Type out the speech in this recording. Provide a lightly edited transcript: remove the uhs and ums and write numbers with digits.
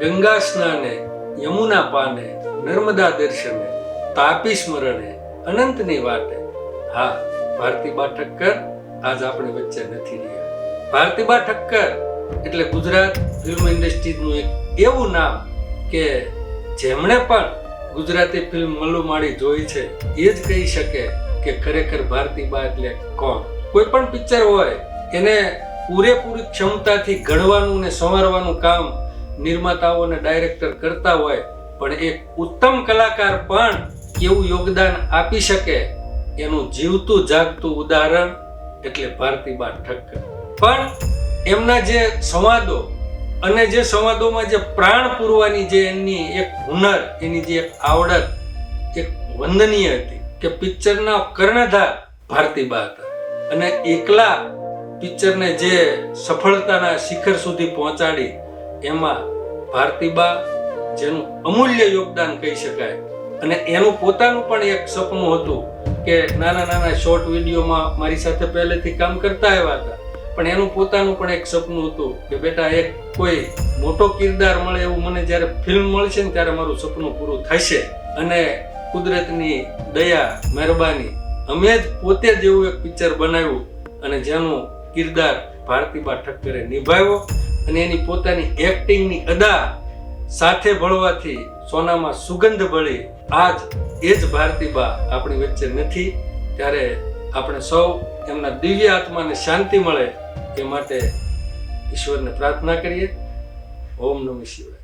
ગંગા સ્નાને, યમુના પાને, નર્મદા દર્શને, તાપી સ્મરણે, અનંતની વાટે. હા, ભારતીબા ઠક્કર આજ આપણી વચ્ચે નથી રહ્યા. ભારતીબા ઠક્કર એટલે ગુજરાત ફિલ્મ ઇન્ડસ્ટ્રીનું એક એવું નામ કે જેમણે પણ ગુજરાતી ફિલ્મ મલુમાડી જોઈ છે એ જ કહી શકે કે ખરેખર ભારતીબા એટલે કોણ. કોઈ પણ પિક્ચર હોય એને પૂરેપૂરી ક્ષમતાથી ઘડવાનું ને સંવારવાનું કામ નિર્માતાઓ અને ડાયરેક્ટર કરતા હોય, પણ એક ઉત્તમ કલાકાર પણ કેવું યોગદાન આપી શકે એનું જીવતું જાગતું ઉદાહરણ એટલે ભારતીબા ઠક્કર. પણ એમના જે સંવાદો અને જે સંવાદોમાં જે પ્રાણ પૂરવાની જે એની એક હુનર, એની જે એક આવડત એક વંદનીય હતી કે પિક્ચરના કર્ણધાર ભારતીબા હતા. અને એકલા પિક્ચરને જે સફળતાના શિખર સુધી પહોંચાડી એમાં ભારતીબા જેનું અમૂલ્ય યોગદાન કહી શકાય. અને એનું પોતાનું પણ એક સપનું હતું કે નાના નાના શોર્ટ વિડીયોમાં મારી સાથે પહેલેથી કામ કરતા આવ્યા હતા, પણ એનું પોતાનું પણ એક સપનું હતું કે બેટા એક કોઈ મોટો કિરદાર મળે એવું મને જ્યારે ફિલ્મ મળશે ને ત્યારે મારું સપનું પૂરું થશે. અને કુદરતની દયા મહેરબાની અમે જ પોતે જ એવું એક પિક્ચર બનાવ્યું અને જેનું કિરદાર ભારતીબા ઠક્કરે નિભાવ્યો. અને એની પોતાની એક્ટિંગની અદા સાથે ભળવાથી સોનામાં સુગંધ ભળી આજ એ જ ભારતીબા આપણી વચ્ચે નથી. ત્યારે આપણે સૌ એમના દિવ્ય આત્માને શાંતિ મળે એ માટે ઈશ્વરને પ્રાર્થના કરીએ. ઓમ નમઃ શિવાય.